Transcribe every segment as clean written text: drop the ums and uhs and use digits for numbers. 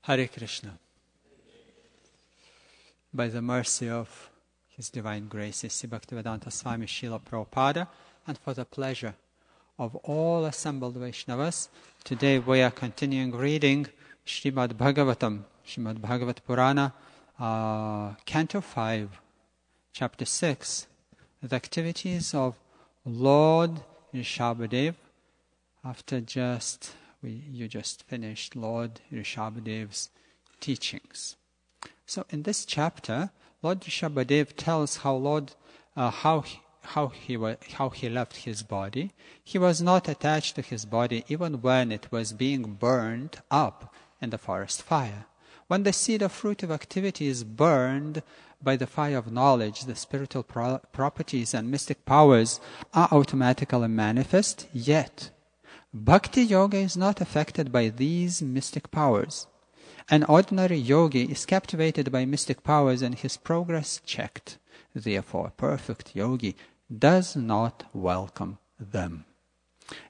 Hare Krishna. By the mercy of His Divine Grace, Sri Bhaktivedanta Swami Srila Prabhupada, and for the pleasure of all assembled Vaishnavas, today we are continuing reading Srimad Bhagavatam, Srimad Bhagavat Purana, Canto 5, Chapter 6, the activities of Lord Rishab. After you just finished Lord Rishabhadev's teachings. So in this chapter, Lord Rishabhadev tells how he left his body. He was not attached to his body even when it was being burned up in the forest fire. When the seed or fruit of activity is burned by the fire of knowledge, the spiritual properties and mystic powers are automatically manifest, yet Bhakti Yoga is not affected by these mystic powers. An ordinary yogi is captivated by mystic powers and his progress checked. Therefore, a perfect yogi does not welcome them.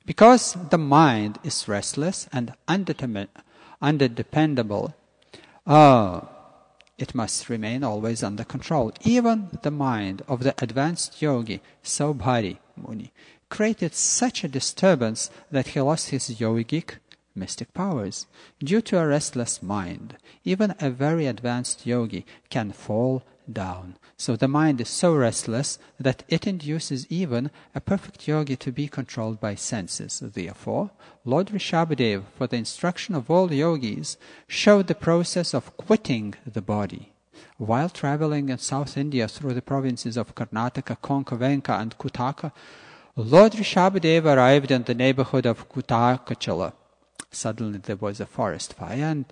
Because the mind is restless and undependable, it must remain always under control. Even the mind of the advanced yogi, Saubhari Muni, created such a disturbance that he lost his yogic mystic powers. Due to a restless mind, even a very advanced yogi can fall down. So the mind is so restless that it induces even a perfect yogi to be controlled by senses. Therefore, Lord Rishabhadev, for the instruction of all yogis, showed the process of quitting the body. While traveling in South India through the provinces of Karnataka, Konka, Venka and Kutaka, Lord Rishabhadev arrived in the neighborhood of Kutakachala. Suddenly there was a forest fire, and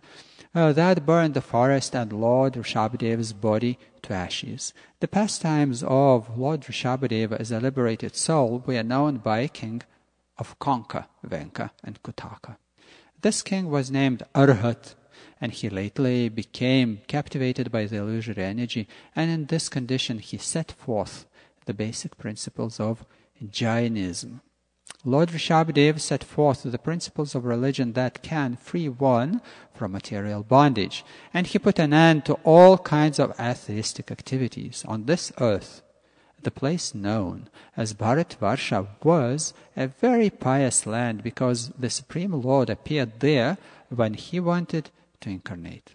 that burned the forest and Lord Rishabhadev's body to ashes. The pastimes of Lord Rishabhadeva as a liberated soul were known by a king of Konka, Venka, and Kutaka. This king was named Arhat, and he lately became captivated by the illusory energy, and in this condition he set forth the basic principles of Jainism. Lord Rishabhadev set forth the principles of religion that can free one from material bondage, and he put an end to all kinds of atheistic activities. On this earth, the place known as Bharatvarsha was a very pious land because the Supreme Lord appeared there when he wanted to incarnate.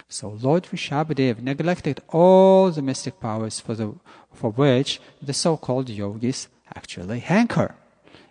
So Lord Rishabhadev neglected all the mystic powers for which the so-called yogis actually hanker.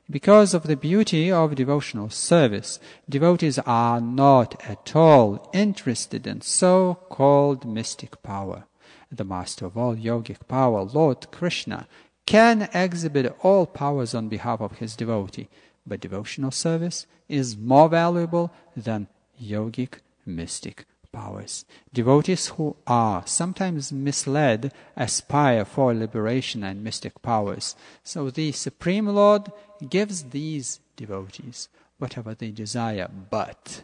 Because of the beauty of devotional service, devotees are not at all interested in so-called mystic power. The master of all yogic power, Lord Krishna, can exhibit all powers on behalf of his devotee, but devotional service is more valuable than yogic mystic powers. Devotees who are sometimes misled aspire for liberation and mystic powers. So the Supreme Lord gives these devotees whatever they desire, but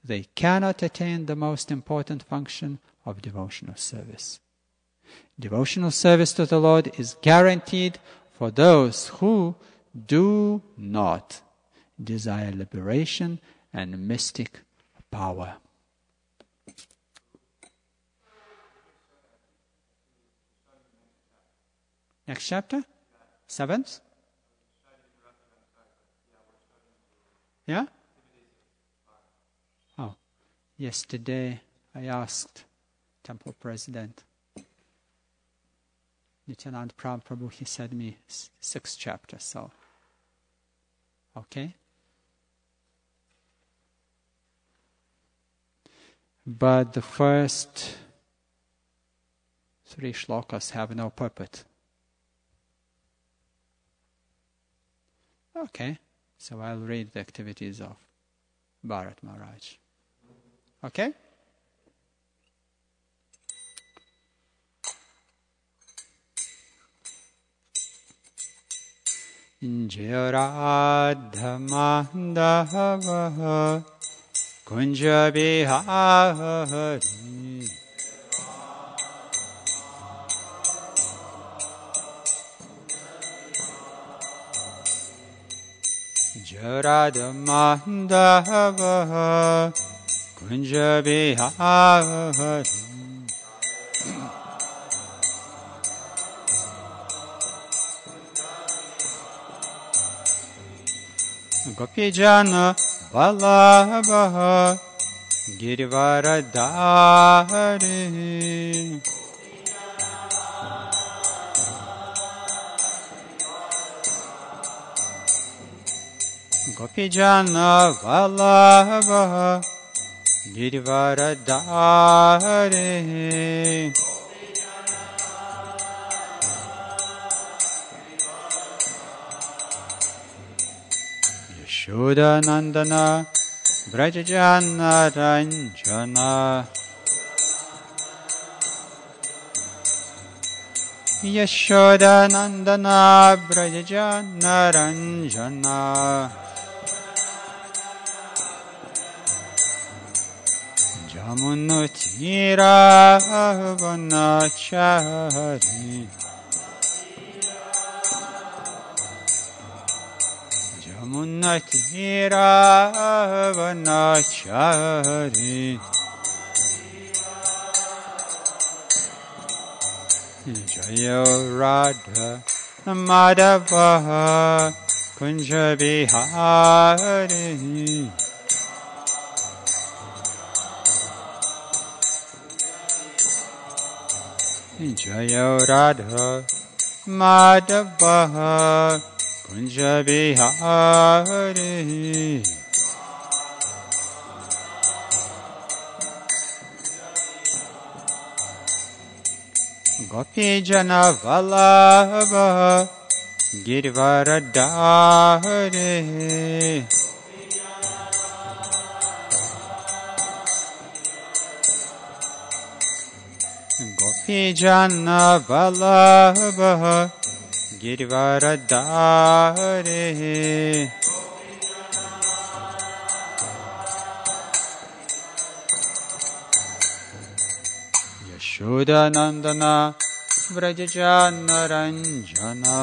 they cannot attain the most important function of devotional service. Devotional service to the Lord is guaranteed for those who do not desire liberation and mystic power. Next chapter? 7th? Yeah? Oh, yesterday I asked Temple President Nityanand Prabhu, he said me 6th chapter, so okay. But the first 3 shlokas have no purport. Okay, so I'll read the activities of Bharat Maharaj. Okay? Jayaradha Mandava Kunja Bihari Jayaradha Mandava Kunja Bihari. Gopijana Vallabha Girivaradhari. Gopijana Vallabha Girivaradhari. Yashoda Nandana Brajajana Ranjana. Yashoda Nandana Brajajana Ranjana. Jamunutira Vanachari. Jamunatira Vanachari. Jaya Radha Madhava Kunja Bihari. Jaya Radha Madhava Kunja Bihari. Gopijana Vallabha Girivaradhari. Gopijana Vallabha Girivaradhari. Yashoda Nandana Vrajajana Ranjana.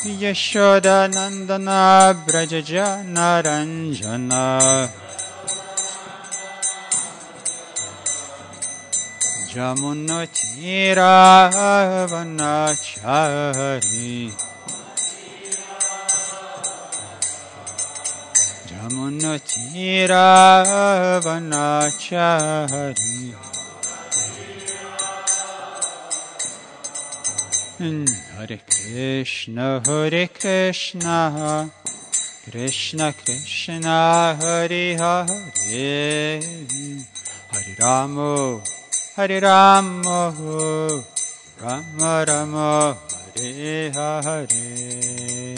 Yashoda Nandana Vrajajana Ranjana. Jamunatira Vanachari. Jamunatira Vanachari. Hare Krishna, Hare Krishna, Krishna Krishna, Hare Hare, Hare Rama, Hare Rama, Rama Rama, Hare Hare.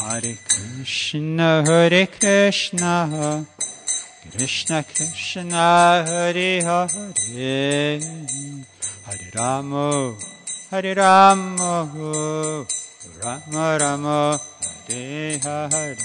Hare Krishna, Hare Krishna, Krishna Krishna, Hare Hare, Hare Rama, Hare Rama, Rama Rama, Hare Hare.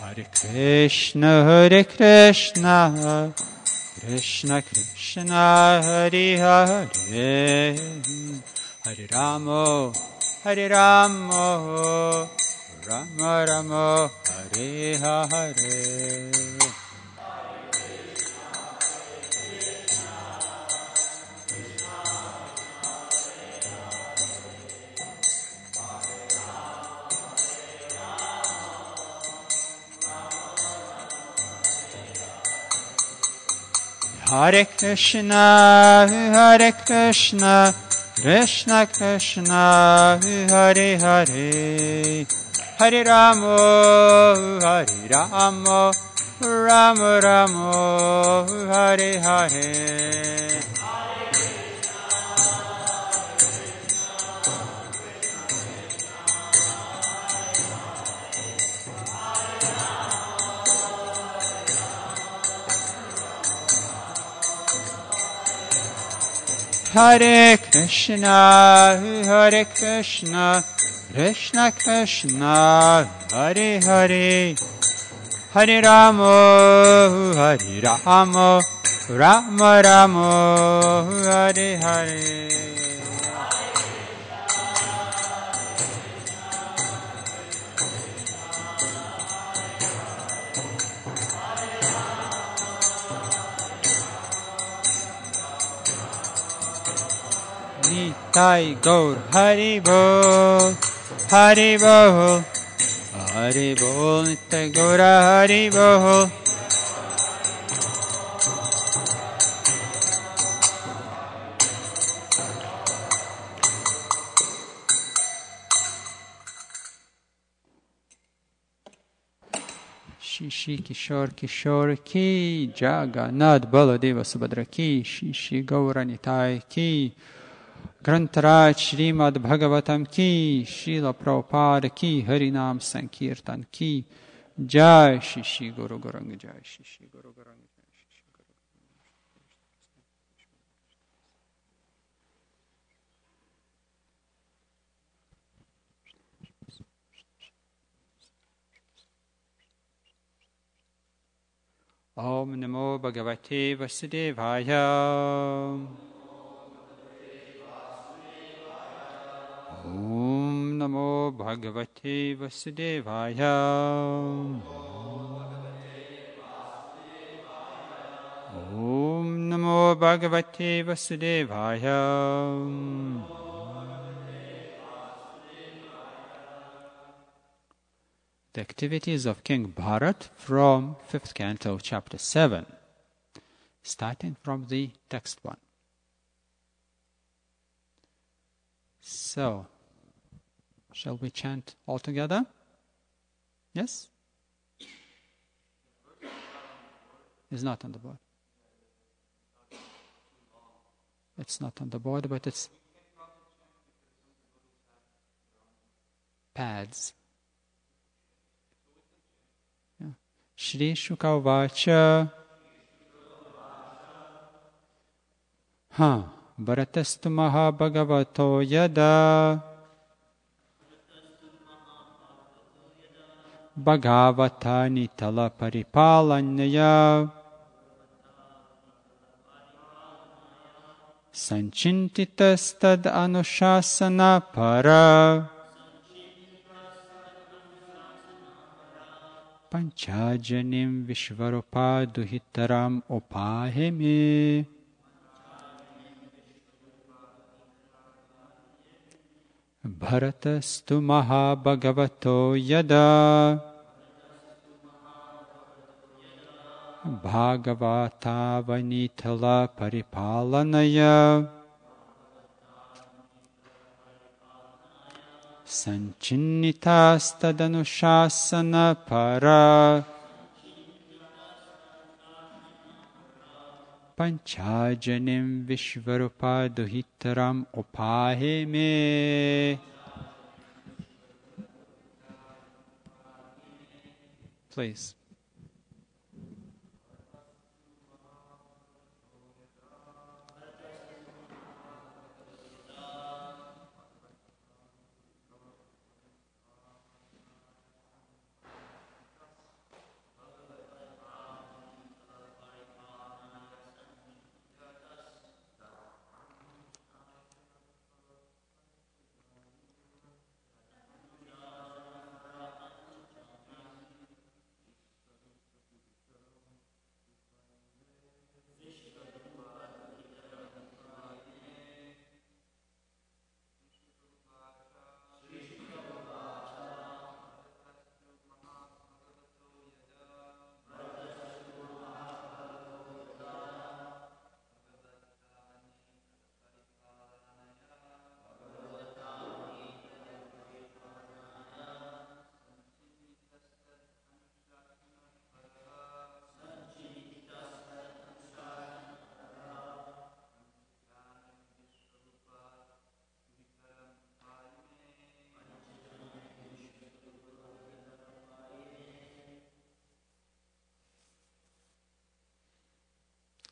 Hare Krishna, Hare Krishna, Krishna Krishna, Hare Hare, Hare Rama, Hare Rama, Rama Rama, Hare Hare. Hare Krishna, Hare Krishna, Krishna Krishna, Hare Hare, Hare Rama, Hare Rama, Rama Rama, Hare Hare. Hare Krishna, Krishna Krishna, Hare Hare, Hare Rama, Rama Rama, Hare Hare. Nitai Gaur Hari Bol, Hari Bol, Hari Bol, Nitai Gaur Hari Bol. Shishi Kishore Kishore ki, Jagannath Baladeva Subhadra ki, Shishi Gaura Nitai ki, Grantaraj Srimad Bhagavatam ki, Srila Prabhupada ki, Harinam Sankirtan ki, Jai Shishi Guru Goranga, Jai Shishi Guru Goranga. Om Namo Bhagavate Vasudevaya. Om Namo Bhagavate Vasudevaya. Om Namo Bhagavate Vasudevaya. The activities of King Bharat from 5th Canto, Chapter 7, starting from the text 1. So, shall we chant all together? Yes? It's not on the board. It's not on the board, but it's pads. Shri Shuka Vacha Bharatastu Maha Bhagavato Yada Bhagavata Nitala Paripalanyaya Sanchintitas Anushasana Para Panchajanim Vishvarupa Duhitaram Upahime Bharatastu Maha Bhagavato Yada Bhagavata Vanitala Paripalanaya Sanchinitas Tadanushasana Para Panchajanim Vishvarupa Duhitaram Upahime. Please.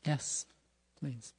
Yes, please.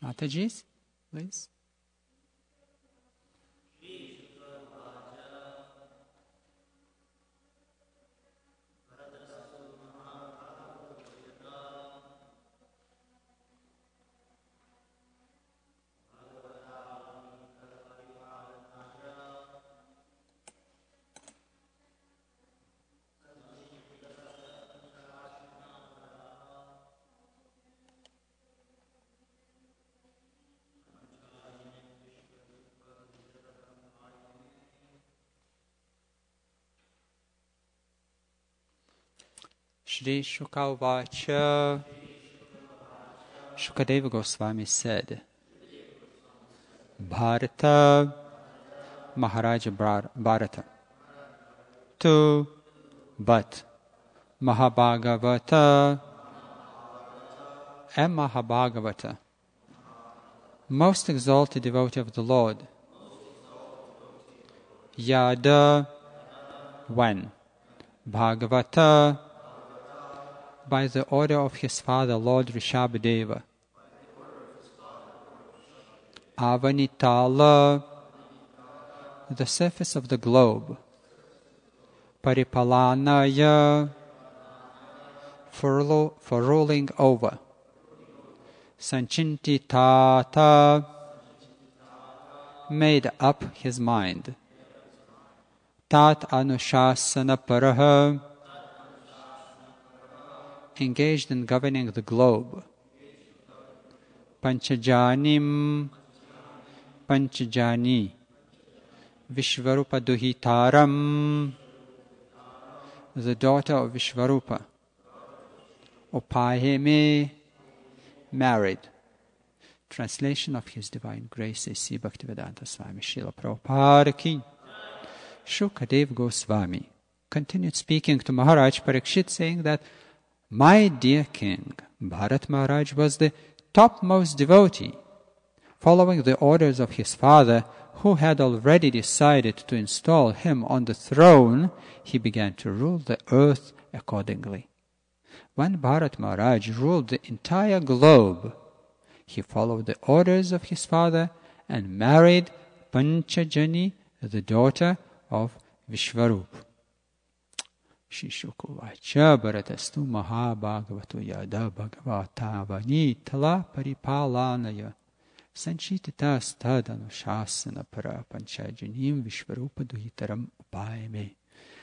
Mataji's, please. Shri Shuka Vacha. Shukadeva Goswami said, Bharata, Maharaja Bharata, tu, but Mahabhagavata and Mahabhagavata, most exalted devotee of the Lord, Yada, when, Bhagavata, by the order of his father, Lord Rishab Deva, Avanitala, the surface of the globe, Paripalanaya, for ruling over, Sanchinti Tata, made up his mind, Tat Anushasana Paraha, engaged in governing the globe, Panchajanim, Panchajani, Vishvarupa Duhitaram, the daughter of Vishvarupa, Upayeme, married. Translation of His Divine Grace, A.C. Bhaktivedanta Swami Srila Prabhupada Ki. Shukadeva Goswami continued speaking to Maharaj Parikshit, saying that, my dear king, Bharat Maharaj was the topmost devotee. Following the orders of his father, who had already decided to install him on the throne, he began to rule the earth accordingly. When Bharat Maharaj ruled the entire globe, he followed the orders of his father and married Panchajani, the daughter of Vishvarupa. Shishukuvacha Bharatastu Mahabhagavato Yada Bhagavatavani Tala Paripalanaya Sanchititas Tadanushasana Para Panchajanim Vishvarupa Duhitaram Upayame.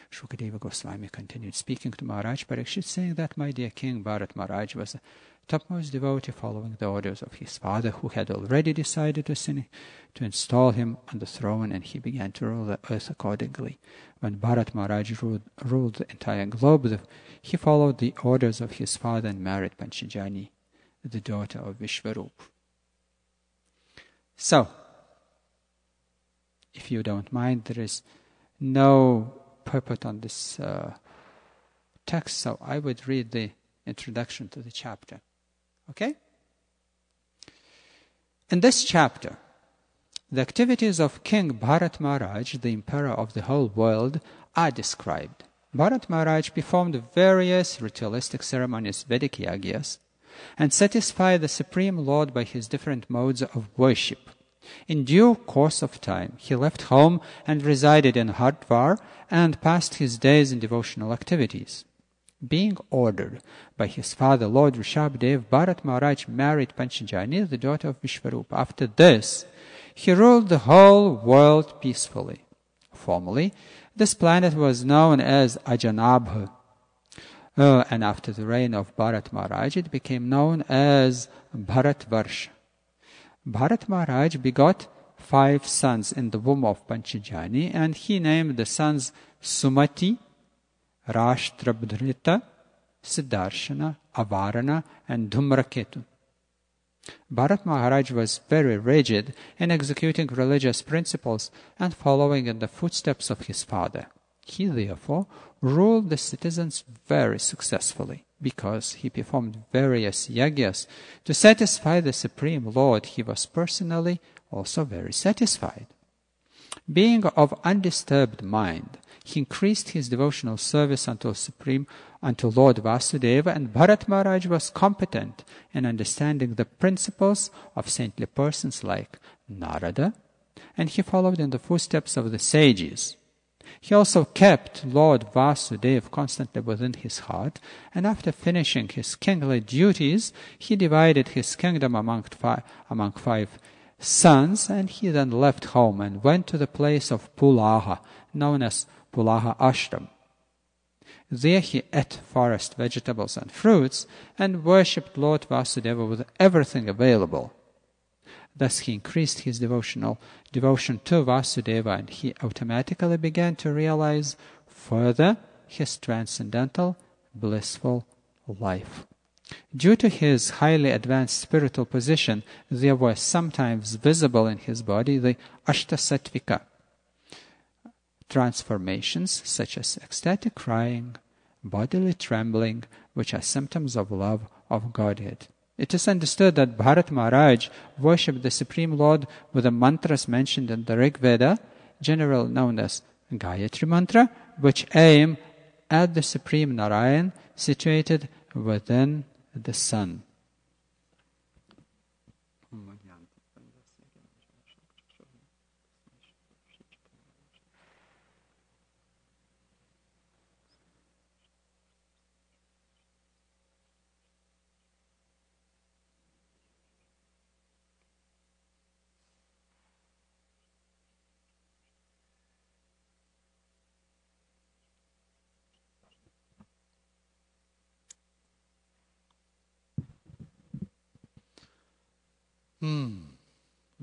Shukadeva Goswami continued speaking to Maharaj Parikshit, saying that, my dear king, Bharat Maharaj was a topmost devotee following the orders of his father, who had already decided to install him on the throne, and he began to rule the earth accordingly. When Bharat Maharaj ruled the entire globe, he followed the orders of his father and married Panchajani, the daughter of Vishvarupa. So, if you don't mind, there is no purport on this text, so I would read the introduction to the chapter. Okay? In this chapter, the activities of King Bharat Maharaj, the emperor of the whole world, are described. Bharat Maharaj performed various ritualistic ceremonies, Vedic yagyas, and satisfy the Supreme Lord by his different modes of worship. In due course of time, he left home and resided in Hardwar and passed his days in devotional activities. Being ordered by his father, Lord Rishab, Bharat Maharaj married Panchajani, the daughter of Vishwarupa. After this, he ruled the whole world peacefully. Formerly, this planet was known as Ajanabha, and after the reign of Bharat Maharaj, it became known as Bharatvarsha. Bharat Maharaj begot 5 sons in the womb of Panchajani, and he named the sons Sumati, Rashtrabdhrita, Siddharshana, Avarana, and Dhumraketu. Bharat Maharaj was very rigid in executing religious principles and following in the footsteps of his father. He therefore ruled the citizens very successfully. Because he performed various yagyas to satisfy the Supreme Lord, he was personally also very satisfied. Being of undisturbed mind, he increased his devotional service unto Lord Vasudeva, and Bharat Maharaj was competent in understanding the principles of saintly persons like Narada, and he followed in the footsteps of the sages. He also kept Lord Vasudeva constantly within his heart, and after finishing his kingly duties, he divided his kingdom among 5 sons, and he then left home and went to the place of Pulaha, known as Pulaha Ashram. There he ate forest vegetables and fruits, and worshipped Lord Vasudeva with everything available. Thus he increased his devotion to Vasudeva, and he automatically began to realize further his transcendental, blissful life. Due to his highly advanced spiritual position, there were sometimes visible in his body the Ashtasattvika transformations, such as ecstatic crying, bodily trembling, which are symptoms of love of Godhead. It is understood that Bharat Maharaj worshipped the Supreme Lord with the mantras mentioned in the Rig Veda, generally known as Gayatri Mantra, which aim at the Supreme Narayan situated within the sun.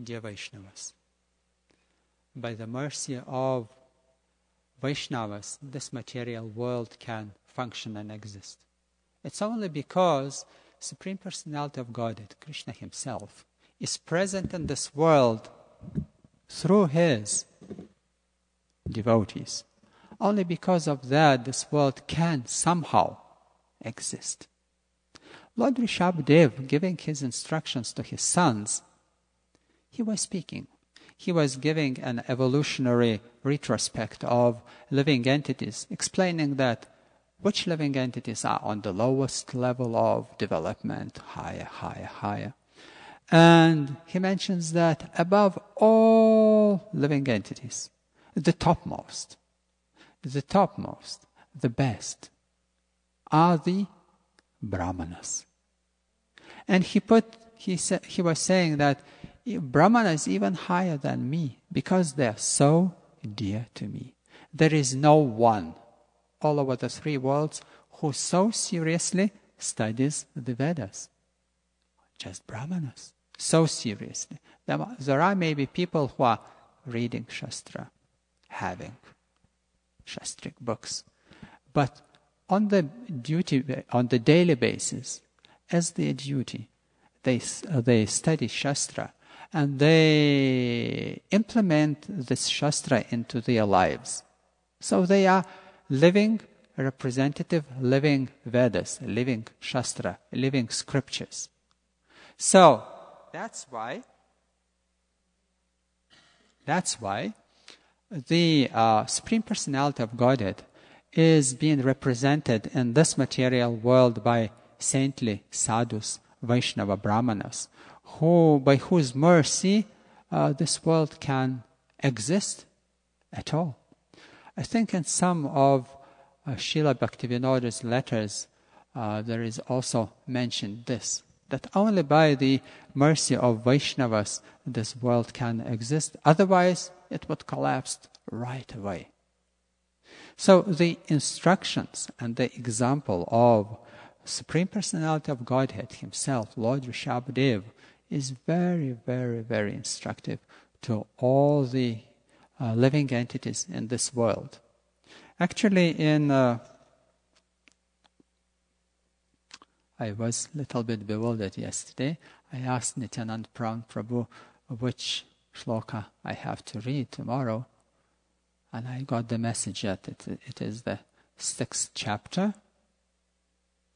Dear Vaishnavas, by the mercy of Vaishnavas, this material world can function and exist. It's only because Supreme Personality of Godhead, Krishna himself, is present in this world through his devotees. Only because of that, this world can somehow exist. Lord Rishab Dev, giving his instructions to his sons, he was speaking. He was giving an evolutionary retrospect of living entities, explaining that which living entities are on the lowest level of development, higher. And he mentions that above all living entities, the topmost, the best, are the Brahmanas. And he was saying that Brahmana is even higher than me because they are so dear to me. There is no one all over the 3 worlds who so seriously studies the Vedas. Just Brahmanas. So seriously. There are maybe people who are reading Shastra, having Shastric books. But on the daily basis, as their duty, they study Shastra and they implement this Shastra into their lives. So they are living Vedas, living Shastra, living scriptures. So that's why the Supreme Personality of Godhead is being represented in this material world by saintly sadhus, Vaishnava Brahmanas, by whose mercy this world can exist at all. I think in some of Srila Bhaktivinoda's letters there is also mentioned this, that only by the mercy of Vaishnavas this world can exist, otherwise it would collapse right away. So the instructions and the example of Supreme Personality of Godhead himself, Lord Rishab Dev, is very, very, very instructive to all the living entities in this world. Actually, I was a little bit bewildered yesterday. I asked Nityanand Prabhu which shloka I have to read tomorrow, and I got the message that it is the 6th chapter,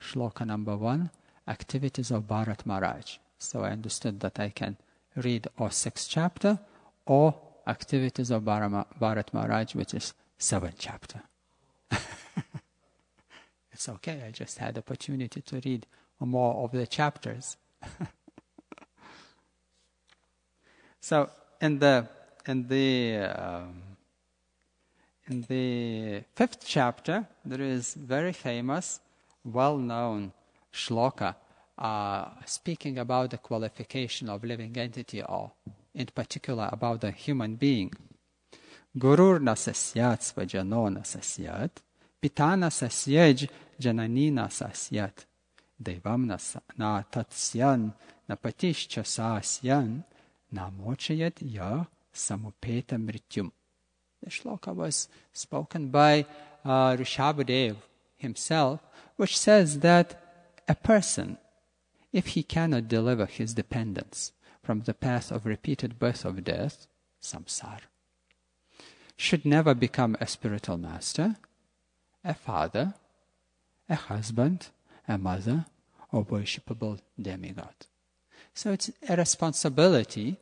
shloka number 1, activities of Bharat Maharaj. So I understood that I can read or 6th chapter or activities of Bharat Maharaj, which is 7th chapter. It's okay, I just had opportunity to read more of the chapters. So in the 5th chapter, there is very famous, well-known shloka speaking about the qualification of living entity, or in particular about the human being. Gurur nasasyat svajano nasasyat, pitana sasyaj jananina sasyat, devam na tatsyan napatishcha sasyan, namochayat ya samupeta mrityum. The shloka was spoken by Rishabhadev himself, which says that a person, if he cannot deliver his dependents from the path of repeated birth of death, samsara, should never become a spiritual master, a father, a husband, a mother, or worshipable demigod. So it's a responsibility,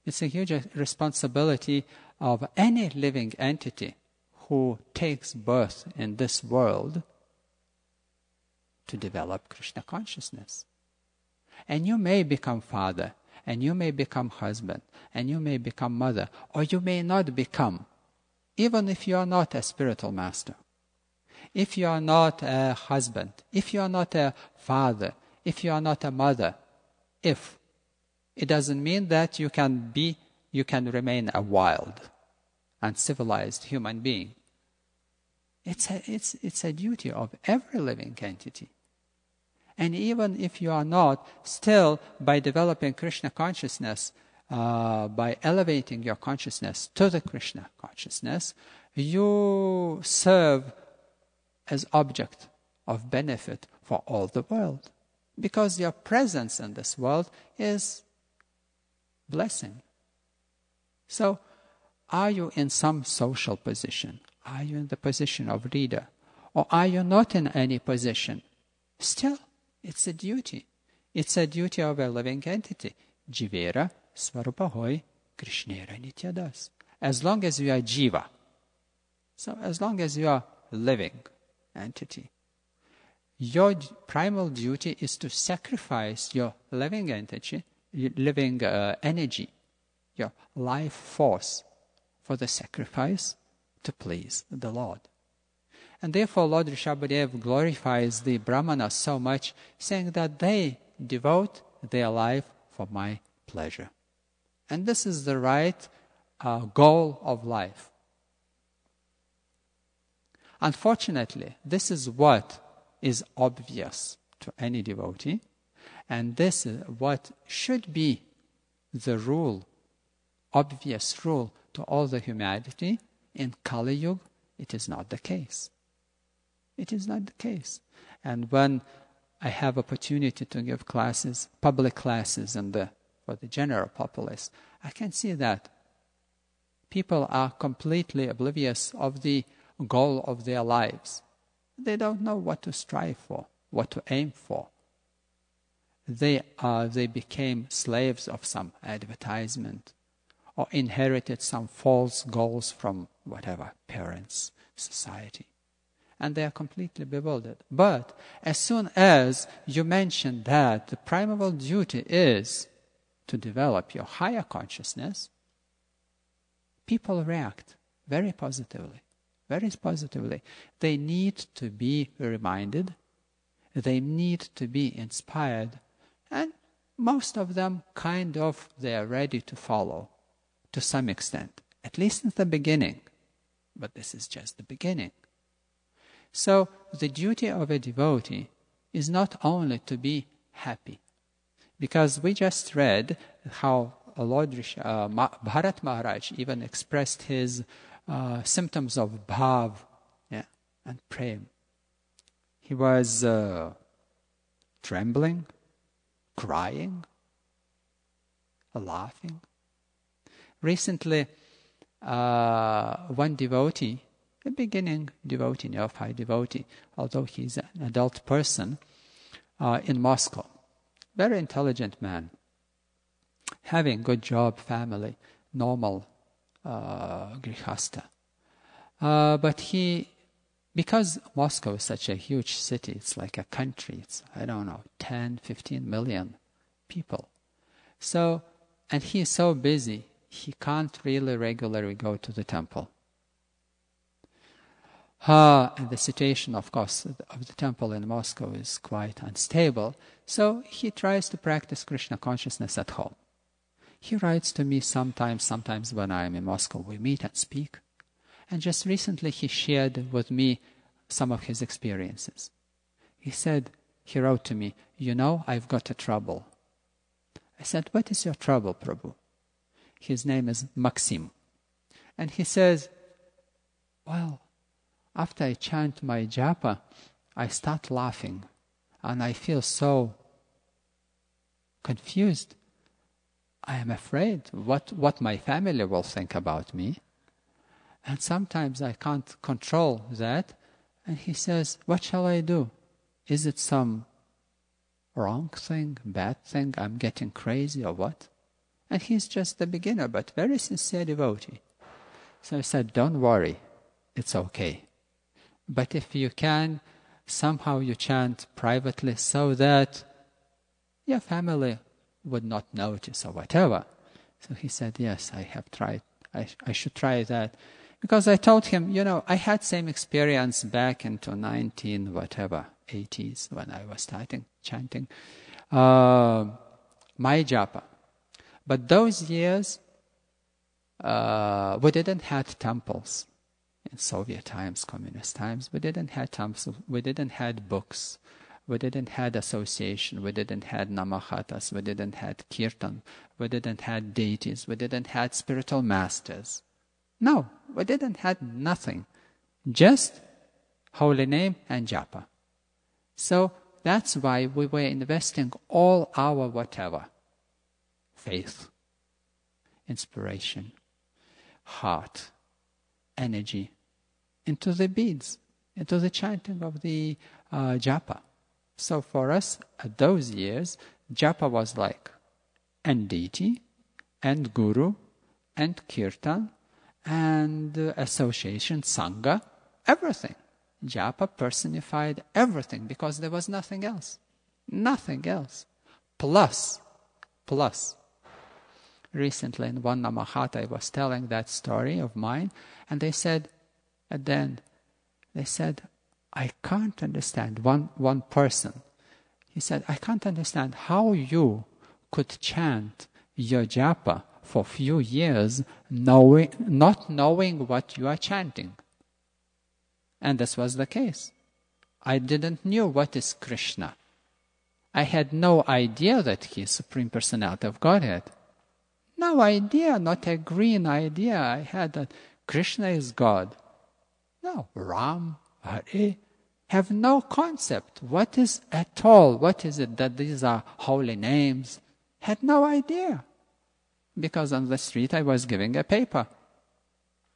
it's a huge responsibility of any living entity who takes birth in this world to develop Krishna consciousness. And you may become father, and you may become husband, and you may become mother, or you may not become, even if you are not a spiritual master. If you are not a husband, if you are not a father, if you are not a mother, it doesn't mean that you can remain a wild, uncivilized human being. It's a duty of every living entity. And even if you are not, still by developing Krishna consciousness, by elevating your consciousness to the Krishna consciousness, you serve as object of benefit for all the world. Because your presence in this world is blessing. So, are you in some social position? Are you in the position of leader? Or are you not in any position? Still, it's a duty. It's a duty of a living entity. Jivera svarupahoi krishnera nityadas. As long as you are jiva, so as long as you are living entity, your primal duty is to sacrifice your living entity, living energy, your life force, for the sacrifice to please the Lord. And therefore Lord Rishabhadev glorifies the Brahmanas so much, saying that they devote their life for my pleasure. And this is the right goal of life. Unfortunately, this is what is obvious to any devotee, and this is what should be the rule, obvious rule to all the humanity. In Kali Yuga, it is not the case. It is not the case. And when I have opportunity to give classes, public classes for the general populace, I can see that people are completely oblivious of the goal of their lives. They don't know what to strive for, what to aim for. They became slaves of some advertisement, or inherited some false goals from whatever, parents, society. and they are completely bewildered. But as soon as you mention that the primal duty is to develop your higher consciousness, people react very positively, very positively. They need to be reminded, they need to be inspired, and most of them they are ready to follow to some extent, at least in the beginning. But this is just the beginning. So the duty of a devotee is not only to be happy, because we just read how Lord Rishab, Bharat Maharaj even expressed his symptoms of bhav, and prem. He was trembling, crying, laughing. Recently, one devotee, a beginning devotee, neophyte devotee, although he's an adult person, in Moscow, very intelligent man, having good job, family, normal grihasta. But because Moscow is such a huge city, it's like a country, it's, 10, 15 million people. So, and he is so busy, he can't really regularly go to the temple. And the situation, of course, of the temple in Moscow is quite unstable, so he tries to practice Krishna consciousness at home. He writes to me sometimes when I am in Moscow, we meet and speak. And just recently he shared with me some of his experiences. He wrote to me, I've got a trouble. I said, what is your trouble, Prabhu? His name is Maxim. And he says, well, after I chant my japa, I start laughing. And I feel so confused. I am afraid what my family will think about me. And sometimes I can't control that. And he says, what shall I do? Is it some wrong thing, bad thing, I'm getting crazy or what? And he's just a beginner, but very sincere devotee. So I said, don't worry, it's okay. But if you can, somehow you chant privately so that your family would not notice or whatever. So he said, yes, I have tried. I should try that. Because I told him, I had same experience back into 80s when I was starting chanting my japa. But those years, we didn't have temples. In Soviet times, communist times, we didn't have temples, we didn't have books, we didn't have association, we didn't have namahatas, we didn't have kirtan, we didn't have deities, we didn't have spiritual masters. No, we didn't have nothing, just holy name and japa. So that's why we were investing all our whatever, faith, inspiration, heart, energy, into the beads, into the chanting of the japa. So for us, at those years, japa was like and deity, and guru, and kirtan, and association, sangha, everything. Japa personified everything because there was nothing else. Nothing else. Plus. Recently in one namahata I was telling that story of mine, and they said, at the end, I can't understand, one person, he said, I can't understand how you could chant your japa for a few years not knowing what you are chanting. And this was the case. I didn't know what is Krishna. I had no idea that he is Supreme Personality of Godhead. No idea, not a green idea I had that Krishna is God. No, Ram, Hare, have no concept. What is at all? What is it that these are holy names? Had no idea. Because on the street I was giving a paper,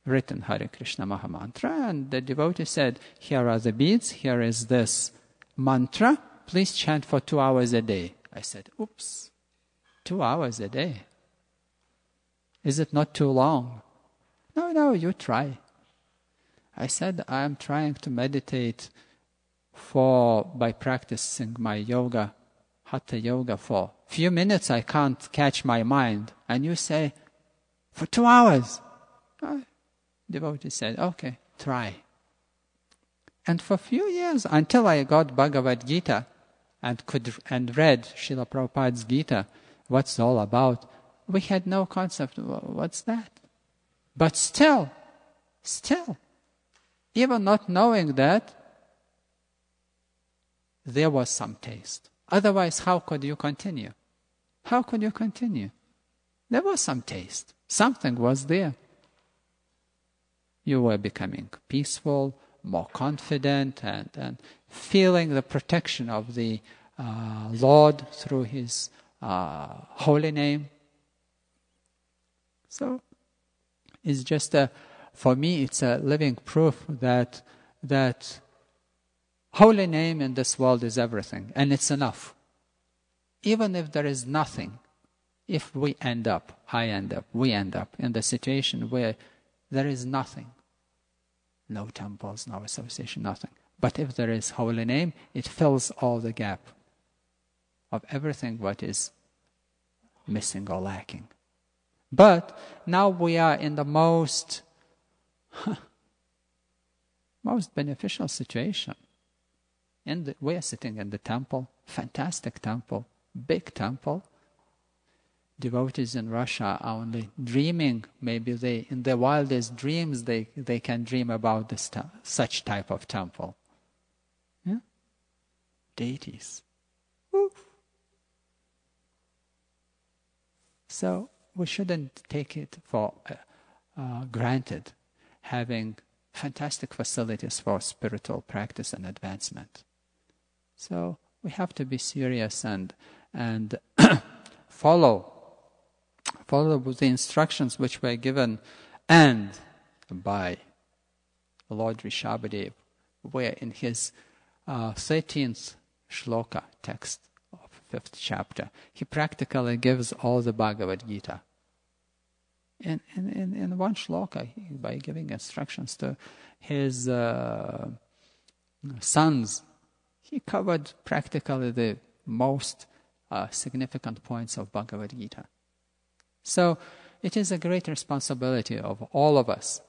written Hare Krishna Mahamantra, and the devotee said, here are the beads, here is this mantra, please chant for 2 hours a day. I said, oops, 2 hours a day. Is it not too long? No, you try. I said, I am trying to meditate by practicing my yoga, Hatha yoga, for a few minutes I can't catch my mind. And you say, for 2 hours. Devotee said, okay, try. And for a few years, until I got Bhagavad Gita and read Srila Prabhupada's Gita, what's it all about, we had no concept of what's that. But still, even not knowing that, there was some taste. Otherwise, how could you continue? How could you continue? There was some taste. Something was there. You were becoming peaceful, more confident, and feeling the protection of the Lord through His holy name. So, it's just for me, it's a living proof that holy name in this world is everything, and it's enough. Even if there is nothing, if we end up in the situation where there is nothing, no temples, no association, nothing. But if there is holy name, it fills all the gap of everything what is missing or lacking. But now we are in the most beneficial situation. We are sitting in the temple, fantastic temple, big temple. Devotees in Russia are only dreaming. Maybe in their wildest dreams, they can dream about such type of temple. Yeah? Deities. Woo. So we shouldn't take it for granted, having fantastic facilities for spiritual practice and advancement. So we have to be serious and follow the instructions which were given and by Lord Rishab, where in his 13th shloka text of 5th chapter, he practically gives all the Bhagavad Gita. In one shloka, by giving instructions to his sons, he covered practically the most significant points of Bhagavad Gita. So it is a great responsibility of all of us,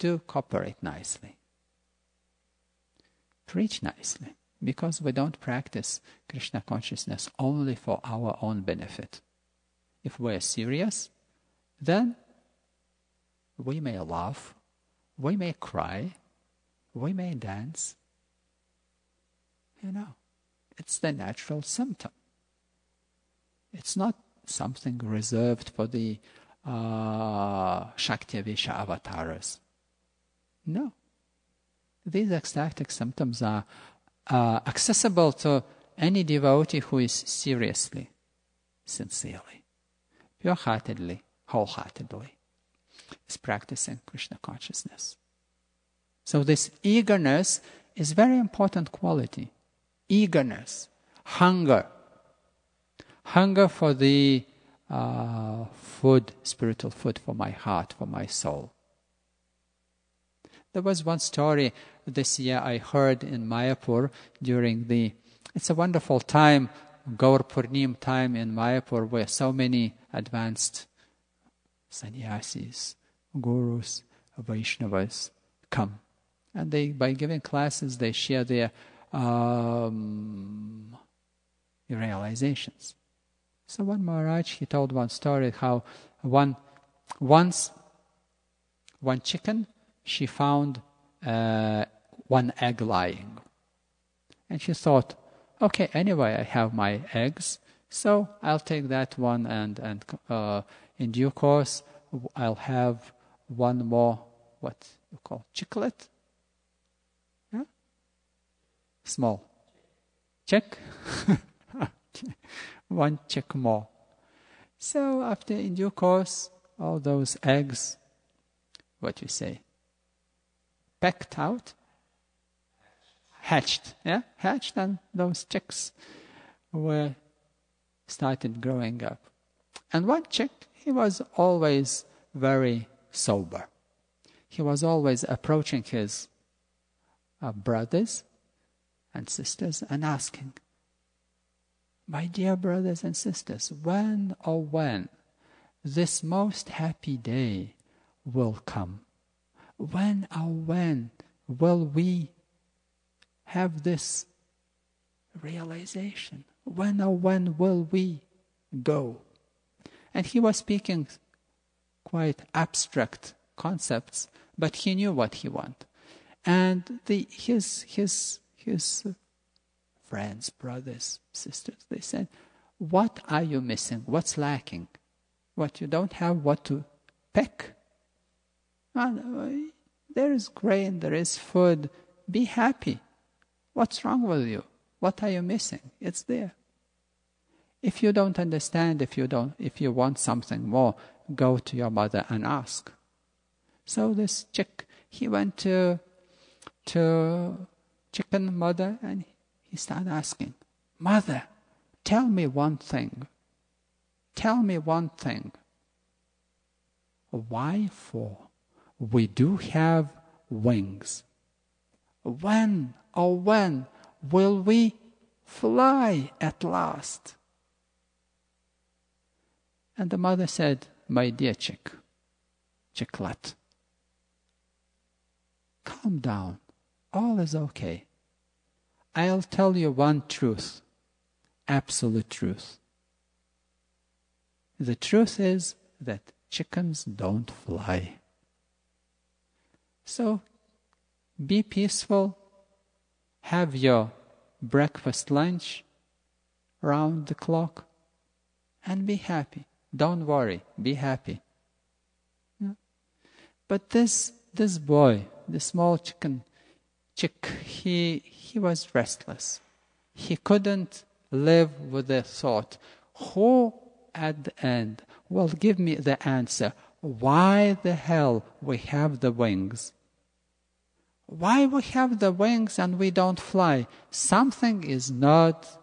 to cooperate nicely, preach nicely, because we don't practice Krishna consciousness only for our own benefit. If we're serious, then we may laugh, we may cry, we may dance. It's the natural symptom. It's not something reserved for the Shaktivisha avatars. No. These ecstatic symptoms are accessible to any devotee who is seriously, sincerely, pure-heartedly, wholeheartedly is practicing Krishna consciousness. So this eagerness is very important quality. Eagerness, hunger for the food, spiritual food for my heart, for my soul. There was one story this year I heard in Mayapur it's a wonderful time, Gaur Purnim time in Mayapur, where so many advanced sannyasis, gurus, Vaishnavas come. And by giving classes, they share their realizations. So one Maharaj, he told one story how once one chicken, she found one egg lying. And she thought, okay, anyway, I have my eggs, so I'll take that one and in due course, I'll have one more, what you call, chicklet? Yeah? Small. Check? One chick more. So after, in due course, all those eggs, what you say, pecked out, hatched, and those chicks started growing up. And one chick, he was always very sober. He was always approaching his brothers and sisters and asking, "My dear brothers and sisters, when this most happy day will come? When will we have this realization? When will we go?" And he was speaking quite abstract concepts, but he knew what he wanted. And his friends, brothers, sisters, they said, "What are you missing? What's lacking? What you don't have, what to pick? There is grain, there is food. Be happy. What's wrong with you? What are you missing? It's there. If you don't understand, if you want something more, go to your mother and ask." So this chick, he went to chicken mother and he started asking, "Mother, tell me one thing. Tell me one thing. Why for we do have wings? When will we fly at last?" And the mother said, "My dear chicklet, calm down. All is okay. I'll tell you one truth, absolute truth. The truth is that chickens don't fly. So be peaceful, have your breakfast, lunch, round the clock, and be happy. Don't worry, be happy." But this boy, the small chick, he was restless. He couldn't live with the thought, who at the end will give me the answer, why the hell we have the wings? Why we have the wings and we don't fly? Something is not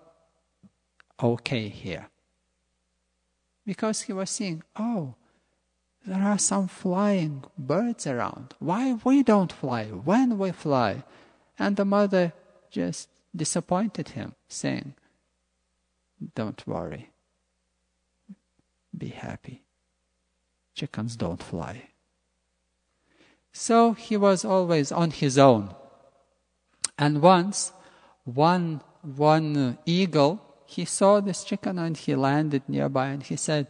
okay here. Because he was seeing, there are some flying birds around. Why we don't fly? When we fly? And the mother just disappointed him, saying, "Don't worry. Be happy. Chickens don't fly." So he was always on his own. And once, one eagle, he saw this chicken and he landed nearby and he said,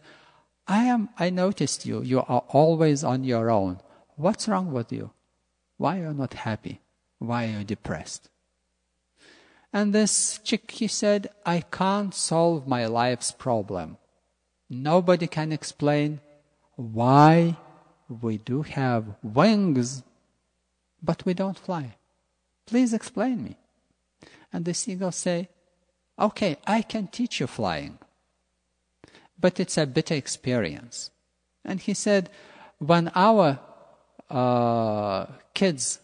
I noticed you. You are always on your own. What's wrong with you? Why are you not happy? Why are you depressed? And this chick, he said, "I can't solve my life's problem. Nobody can explain why we do have wings, but we don't fly. Please explain me." And the seagull say, "Okay, I can teach you flying, but it's a bitter experience." And he said, when our kids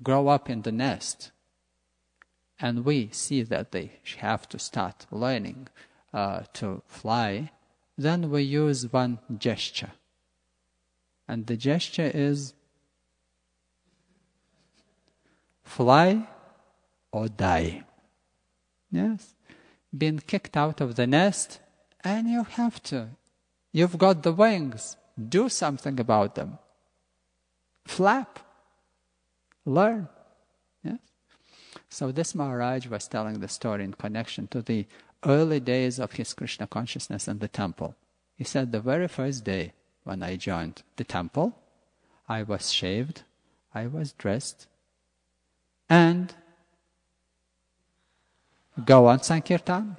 grow up in the nest, and we see that they have to start learning to fly, then we use one gesture. And the gesture is fly or die. Yes? Being kicked out of the nest, and you have to. You've got the wings. Do something about them. Flap. Learn. Yes? So this Maharaj was telling the story in connection to the early days of his Krishna consciousness in the temple. He said, the very first day when I joined the temple, I was shaved, I was dressed, and go on Sankirtan.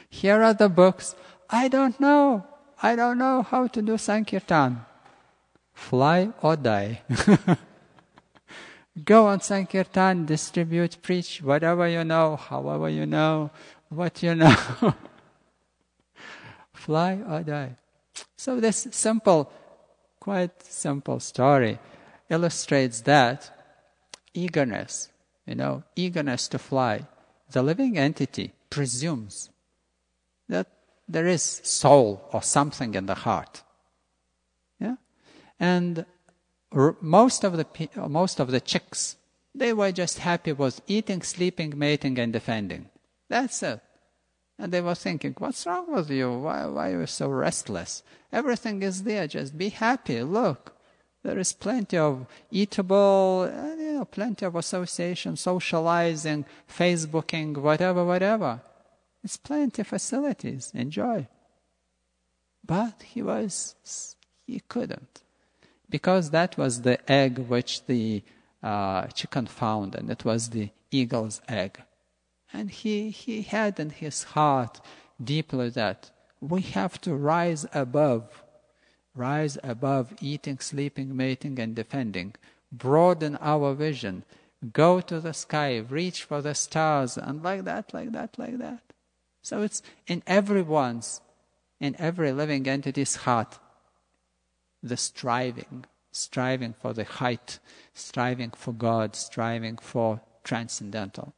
Here are the books. I don't know how to do Sankirtan. Fly or die. Go on Sankirtan, distribute, preach, whatever you know, however you know, what you know. Fly or die. So this simple, quite simple story illustrates that eagerness, eagerness to fly. The living entity presumes that there is soul or something in the heart. Yeah? And most of the chicks, they were just happy with eating, sleeping, mating, and defending. That's it. And they were thinking, what's wrong with you? Why are you so restless? Everything is there. Just be happy. Look, there is plenty of eatable, plenty of association, socializing, Facebooking, whatever. It's plenty of facilities. Enjoy. But he couldn't. Because that was the egg which the chicken found, and it was the eagle's egg. And he had in his heart deeply that we have to rise above eating, sleeping, mating, and defending, broaden our vision, go to the sky, reach for the stars, and like that. So it's in every living entity's heart, the striving for the height, striving for God, striving for transcendental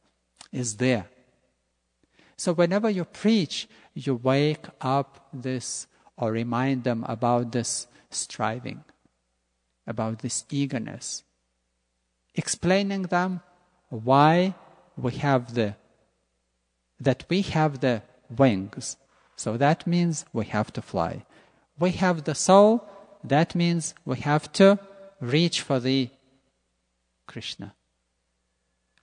is there. So whenever you preach, you wake up this or remind them about this striving, about this eagerness, explaining them why we have the wings. So that means we have to fly. We have the soul. That means we have to reach for the Krishna.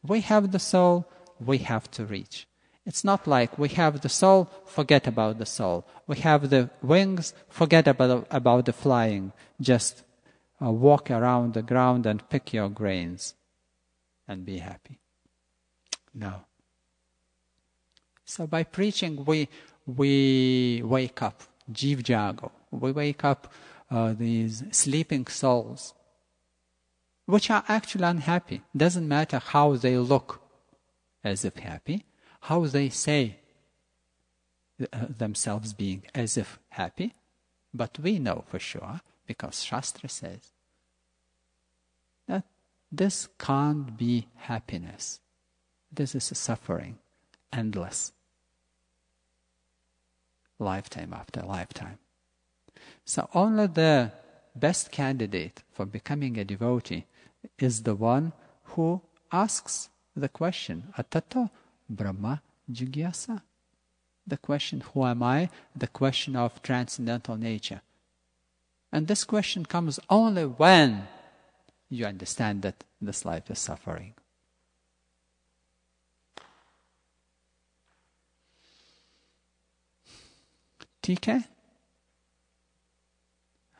We have the soul, we have to reach. It's not like we have the soul, forget about the soul. We have the wings, forget about the flying. Just walk around the ground and pick your grains and be happy. No. So by preaching, we wake up, Jiv Jago. We wake up these sleeping souls, which are actually unhappy. Doesn't matter how they look as if happy, how they say themselves being as if happy, but we know for sure, because Shastra says, that this can't be happiness. This is a suffering, endless, lifetime after lifetime. So only the best candidate for becoming a devotee is the one who asks the question, Atato Brahma Jigyasa. The question, who am I? The question of transcendental nature. And this question comes only when you understand that this life is suffering. TK?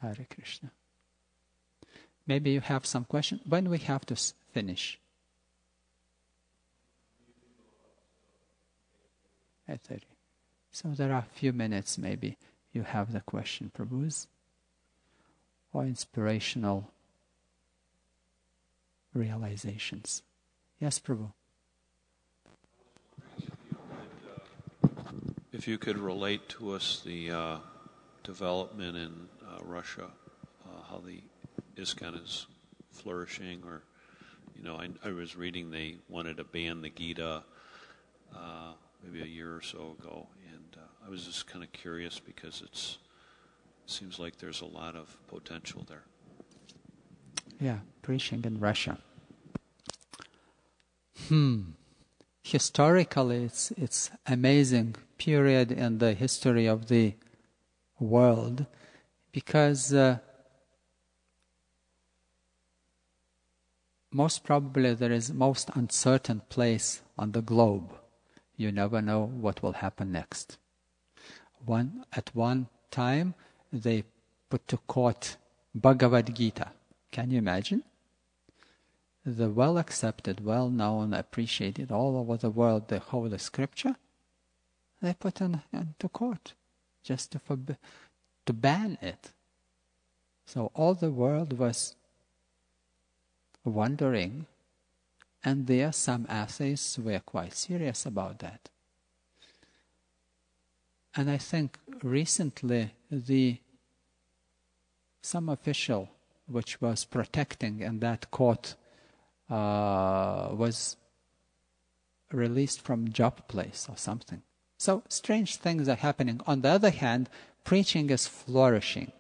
Hare Krishna. Maybe you have some question. When we have to finish? 8:30. So there are a few minutes maybe. You have the question, Prabhus, or inspirational realizations. Yes, Prabhu. If you could relate to us the development in Russia, how the ISKCON is flourishing, or, I was reading they wanted to ban the Gita maybe a year or so ago, and I was just kind of curious because it seems like there's a lot of potential there. Yeah, preaching in Russia. Historically, it's amazing period in the history of the world, because most probably there is most uncertain place on the globe. You never know what will happen next. At one time, they put to court Bhagavad Gita. Can you imagine? The well-accepted, well-known, appreciated all over the world, the Holy Scripture, they put into court just to ban it. So all the world was wondering, and there some atheists were quite serious about that. And I think recently some official which was protecting in that court was released from job place or something. So strange things are happening. On the other hand, preaching is flourishing.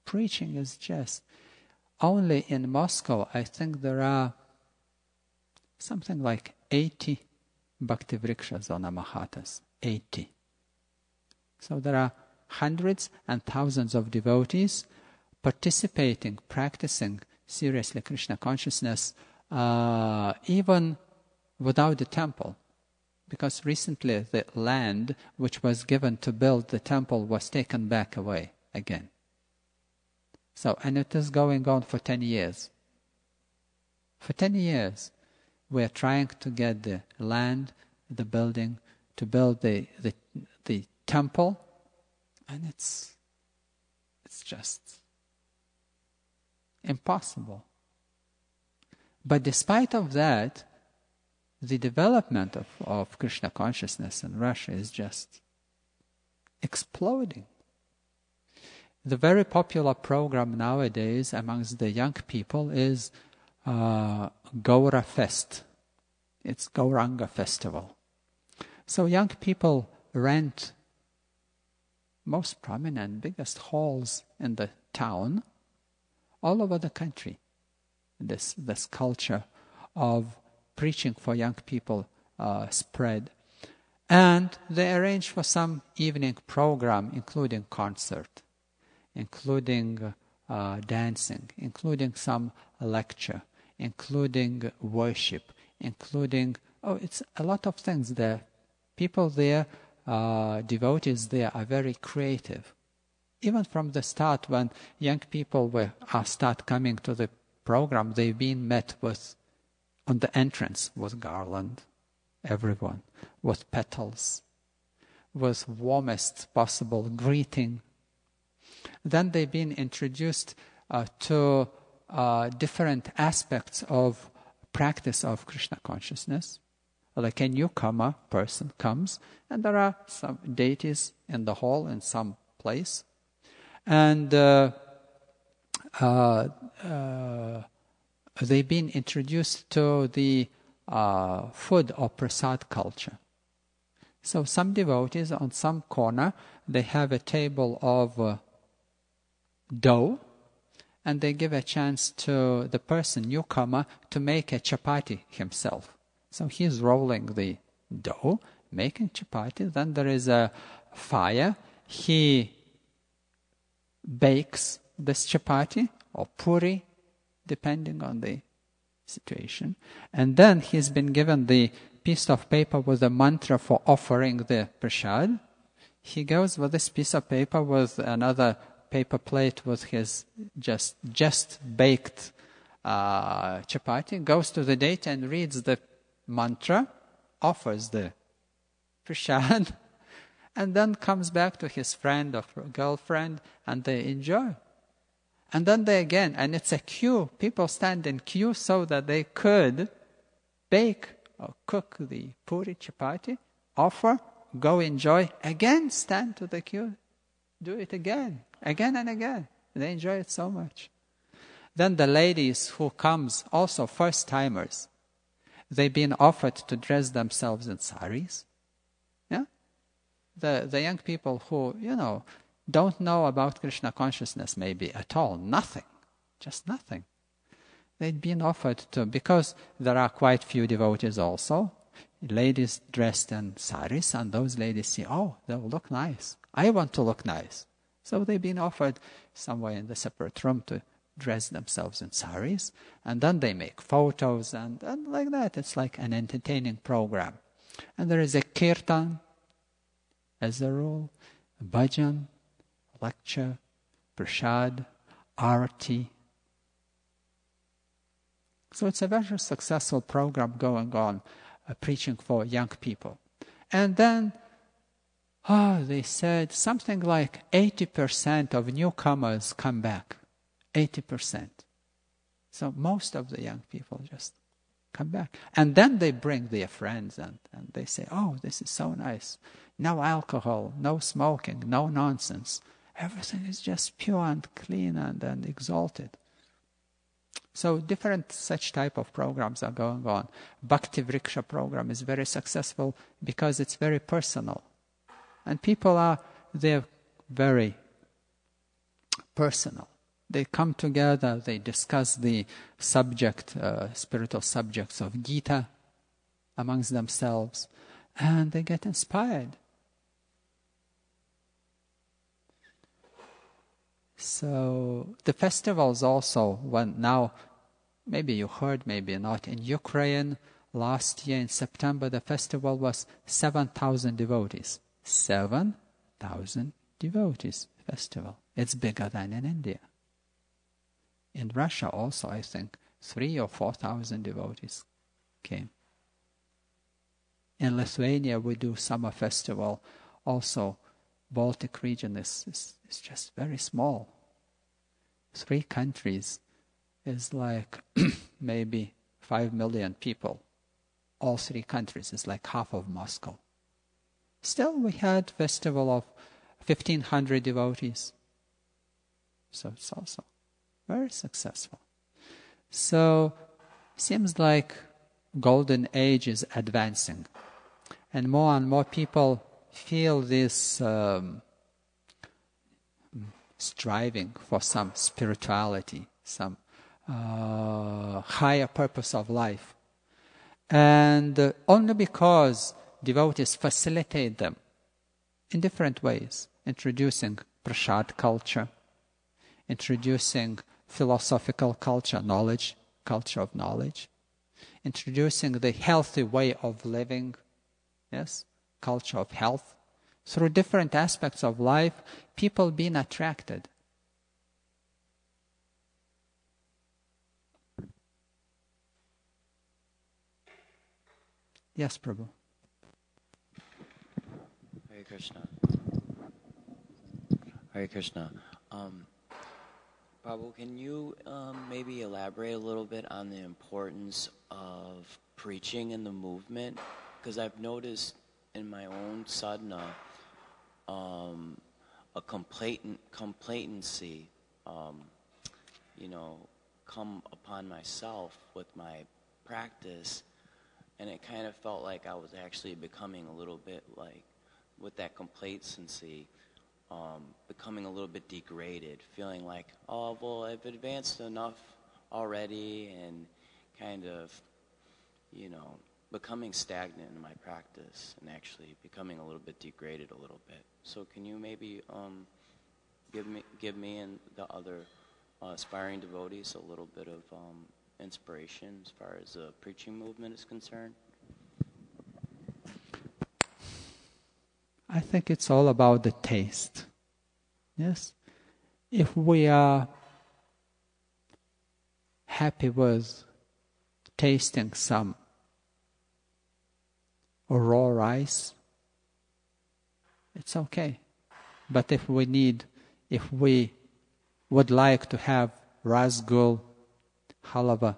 Preaching is just... Only in Moscow, I think there are something like 80 Bhakti Vrikshazona Mahatas. 80. So there are hundreds and thousands of devotees participating, practicing seriously Krishna consciousness, even without the temple. Because recently the land which was given to build the temple was taken back away again. So, and it is going on for 10 years. For 10 years, we are trying to get the land, the building, to build the temple, and it's just impossible. But despite of that, the development of Krishna consciousness in Russia is just exploding. The very popular program nowadays amongst the young people is Gaura Fest. It's Gauranga Festival. So young people rent most prominent, biggest halls in the town, all over the country. This culture of preaching for young people spread. And they arrange for some evening program, including concert, including dancing, including some lecture, including worship, including, it's a lot of things there. People there, devotees there are very creative. Even from the start, when young people start coming to the program, they've been met with, on the entrance, with garland, everyone, with petals, with warmest possible greeting. Then they've been introduced to different aspects of practice of Krishna consciousness. Like a newcomer person comes, and there are some deities in the hall in some place. And they've been introduced to the food or prasad culture. So some devotees on some corner, they have a table of dough, and they give a chance to the person, newcomer, to make a chapati himself. So he's rolling the dough, making chapati, then there is a fire. He bakes this chapati or puri, depending on the situation. And then he's been given the piece of paper with a mantra for offering the prasad. He goes with this piece of paper with another paper plate with his just baked chapati, goes to the deity and reads the mantra, offers the prasad, and then comes back to his friend or girlfriend, and they enjoy. And then they again, and it's a queue. People stand in queue so that they could bake or cook the puri chapati, offer, go enjoy, again stand to the queue, do it again and again. They enjoy it so much. Then the ladies who comes, also first-timers, they've been offered to dress themselves in saris. Yeah? The young people who, don't know about Krishna consciousness maybe at all, nothing, just nothing. They'd been offered to, because there are quite few devotees also, ladies dressed in saris, and those ladies see, they'll look nice. I want to look nice. So they've been offered somewhere in the separate room to dress themselves in saris, and then they make photos, and like that. It's like an entertaining program. And there is a kirtan, as a rule, bhajan, lecture, prasad, arati. So it's a very successful program going on, preaching for young people. And then, they said something like 80% of newcomers come back. 80%. So most of the young people just come back. And then they bring their friends and they say, this is so nice. No alcohol, no smoking, no nonsense. Everything is just pure and clean and exalted. So different such type of programs are going on. Bhakti Vriksha program is very successful because it's very personal. And they're very personal. They come together, they discuss the spiritual subjects of Gita amongst themselves, and they get inspired. So the festivals also, now, maybe you heard, maybe not, in Ukraine, last year in September, the festival was 7,000 devotees. 7,000 devotees festival. It's bigger than in India. In Russia also, I think, 3,000 or 4,000 devotees came. In Lithuania, we do summer festival. Also, Baltic region is just very small. 3 countries is like maybe 5 million people. All 3 countries is like half of Moscow. Still, we had festival of 1,500 devotees. So it's also very successful. So, seems like golden age is advancing. And more people feel this striving for some spirituality, some higher purpose of life. And only because devotees facilitate them in different ways, introducing prasad culture, introducing philosophical culture of knowledge, introducing the healthy way of living, yes, culture of health. Through different aspects of life, people being attracted. Yes, Prabhu. Hare Krishna. Hare Krishna. Prabhu, can you maybe elaborate a little bit on the importance of preaching in the movement? Because I've noticed in my own sadhana a complacency, come upon myself with my practice, and it kind of felt like I was actually becoming a little bit like, with that complacency, becoming a little bit degraded, feeling like, oh, well, I've advanced enough already, and kind of, becoming stagnant in my practice and actually becoming a little bit degraded a little bit. So can you maybe give me and the other aspiring devotees a little bit of inspiration as far as the preaching movement is concerned? I think it's all about the taste. Yes? If we are happy with tasting some raw rice, it's okay. But if we would like to have rasgul, halava,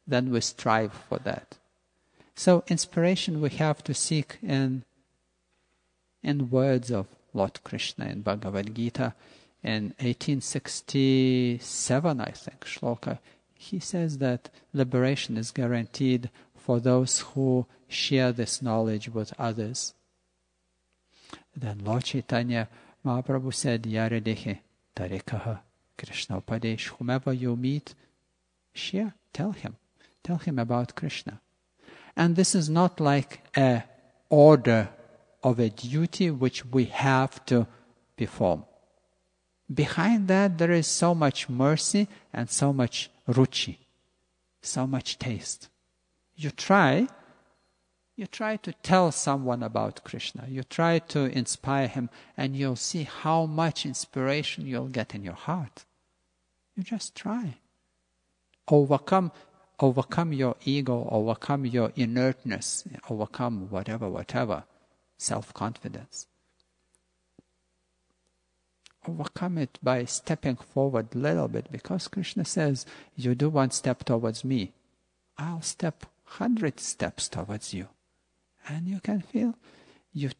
then we strive for that. So inspiration we have to seek in words of Lord Krishna in Bhagavad Gita. In 1867, I think, shloka, he says that liberation is guaranteed for those who share this knowledge with others. Then Lord Chaitanya Mahaprabhu said, Yaredehe tarekaha Krishna Upadesh. Whomever you meet, share, tell him about Krishna. And this is not like a order of a duty which we have to perform. Behind that there is so much mercy and so much ruchi, so much taste. You try to tell someone about Krishna. You try to inspire him, and you'll see how much inspiration you'll get in your heart. You just try. Overcome your ego, overcome your inertness, overcome whatever, self-confidence. Overcome it by stepping forward a little bit, because Krishna says, you do 1 step towards me, I'll step 100 steps towards you. And you can feel, you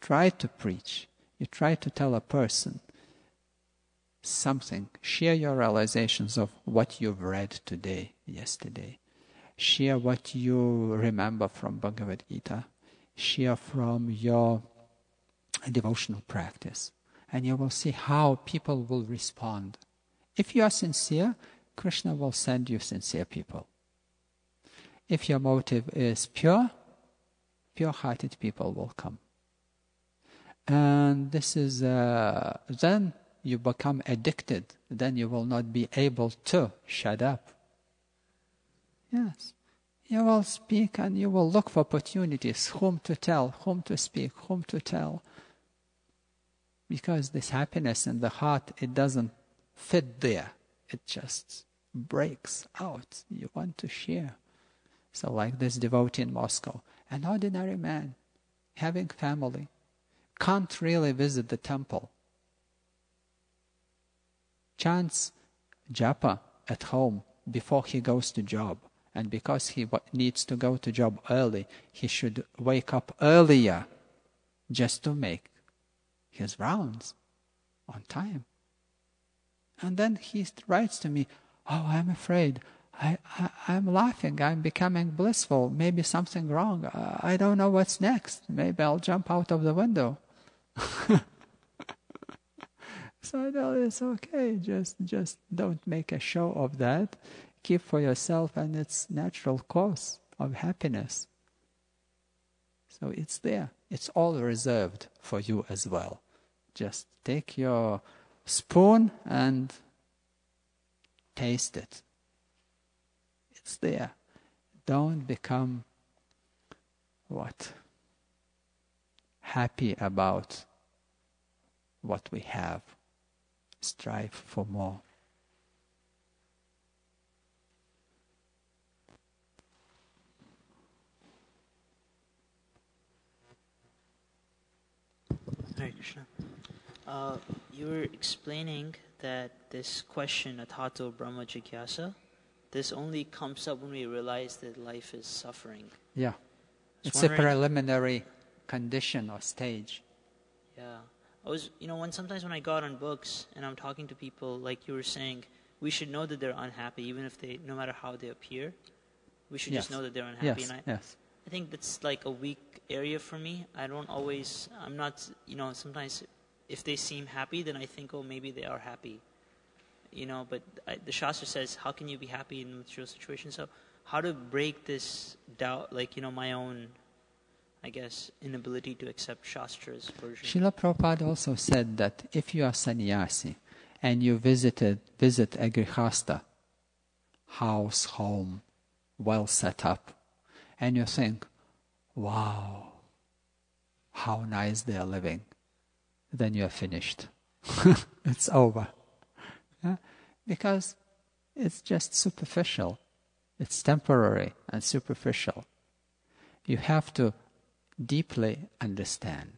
try to preach, you try to tell a person something, share your realizations of what you've read today, yesterday. Share what you remember from Bhagavad Gita. Share from your a devotional practice. And you will see how people will respond. If you are sincere, Krishna will send you sincere people. If your motive is pure, pure-hearted people will come. And this is, then you become addicted. Then you will not be able to shut up. Yes. You will speak and you will look for opportunities, whom to tell, whom to speak, whom to tell. Because this happiness in the heart, it doesn't fit there. It just breaks out. You want to share. So like this devotee in Moscow, an ordinary man, having family, can't really visit the temple. Chants japa at home before he goes to job. And because he needs to go to job early, he should wake up earlier just to make his rounds on time. And then he writes to me, "Oh, I'm afraid. I'm laughing. I'm becoming blissful. Maybe something wrong. I don't know what's next. Maybe I'll jump out of the window." So I know it's okay. Just don't make a show of that. Keep for yourself and its natural course of happiness. So it's there. It's all reserved for you as well. Just take your spoon and taste it. It's there. Don't become happy about what we have. Strive for more. Hare Krishna. You were explaining that this question, Atato Brahma Jigyasa, this only comes up when we realize that life is suffering. Yeah. It's a preliminary condition or stage. Yeah. I was, sometimes when I got on books and I'm talking to people, like you were saying, we should know that they're unhappy, even if no matter how they appear, we should just know that they're unhappy. Yes, and I think that's like a weak area for me. I'm not, sometimes if they seem happy, then I think, oh, maybe they are happy. But the Shastra says, how can you be happy in a material situation? So how to break this doubt, my own, I guess, inability to accept Shastra's version. Srila Prabhupada also said that if you are sannyasi and you visit a grihastha, house, home, well set up, and you think, wow, how nice they are living, then you are finished. It's over. Yeah? Because it's just superficial. It's temporary and superficial. You have to deeply understand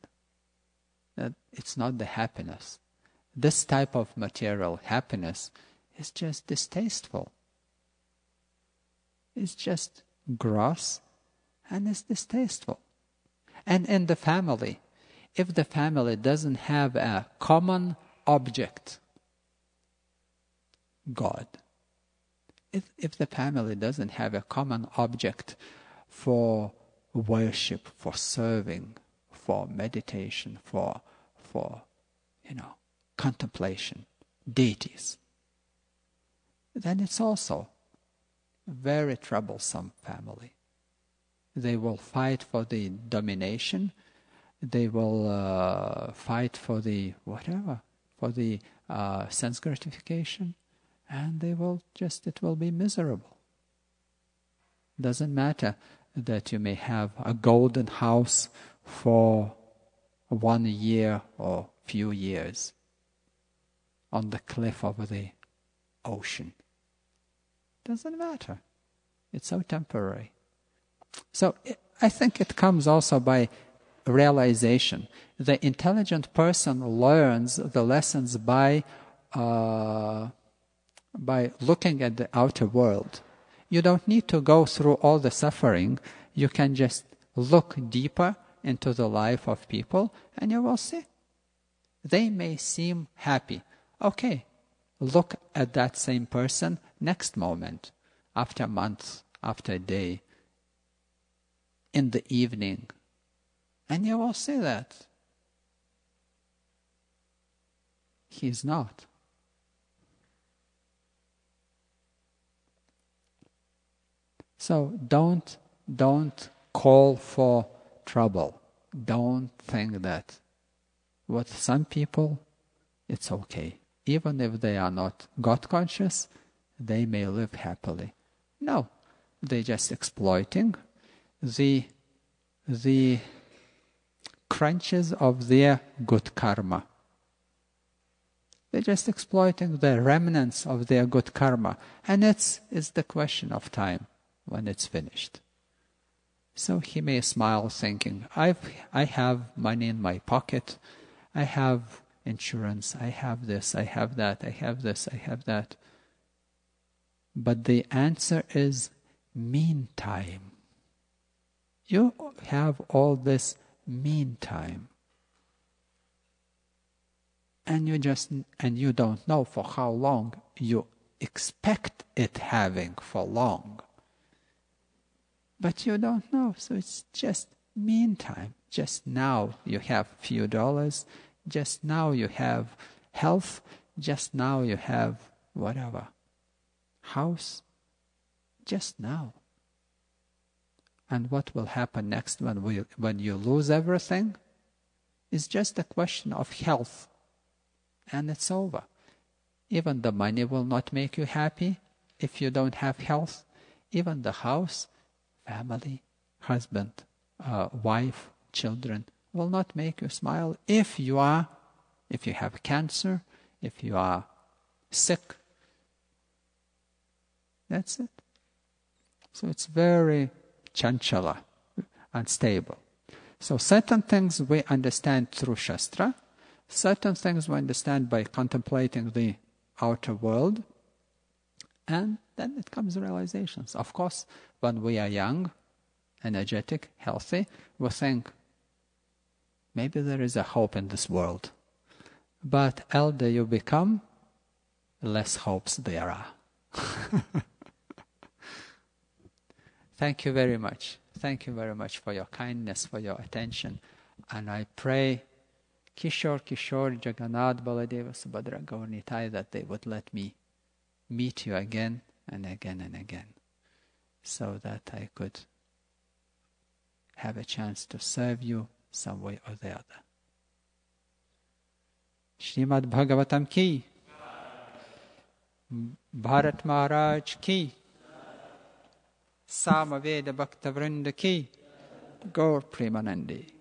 that it's not the happiness. This type of material happiness is just distasteful. It's just gross and it's distasteful. And in the family, if the family doesn't have a common object, God, if the family doesn't have a common object for worship, for serving, for meditation, for contemplation, deities, then it's also a very troublesome family. They will fight for the domination. They will fight for the whatever, for the sense gratification, and it will be miserable. Doesn't matter that you may have a golden house for 1 year or few years on the cliff of the ocean. Doesn't matter. It's so temporary. So I think it comes also by realization. The intelligent person learns the lessons by looking at the outer world. You don't need to go through all the suffering. You can just look deeper into the life of people and you will see. They may seem happy. Okay, look at that same person next moment, after a month, after a day, in the evening, and you will see that He is not. So don't call for trouble. Don't think that with some people it's okay. Even if they are not God conscious, they may live happily. No, they're just exploiting the crunches of their good karma. They're just exploiting the remnants of their good karma. And it's the question of time when it's finished. So he may smile thinking, I have money in my pocket, I have insurance, I have this, I have that, I have this, I have that. But the answer is meantime. You have all this meantime. And you don't know for how long. You expect it having for long. But you don't know, so it's just meantime. Just now you have few dollars, just now you have health, just now you have whatever. House, just now. And what will happen next when you lose everything is just a question of health. And it's over. Even the money will not make you happy if you don't have health. Even the house, family, husband, wife, children will not make you smile if you have cancer, if you are sick. That's it. So it's very chanchala, unstable. So certain things we understand through Shastra, certain things we understand by contemplating the outer world, and then it comes realizations. Of course, when we are young, energetic, healthy, we think, maybe there is a hope in this world. But elder you become, less hopes there are. Thank you very much. Thank you very much for your kindness, for your attention. And I pray Kishore, Jagannath, Baladeva, Subhadra, Gaurnitai, that they would let me meet you again and again and again, so that I could have a chance to serve you some way or the other. Srimad Bhagavatam ki, Bharat Maharaj ki, Samaveda Bhakta Vrinda ki, Gaur Premanandi.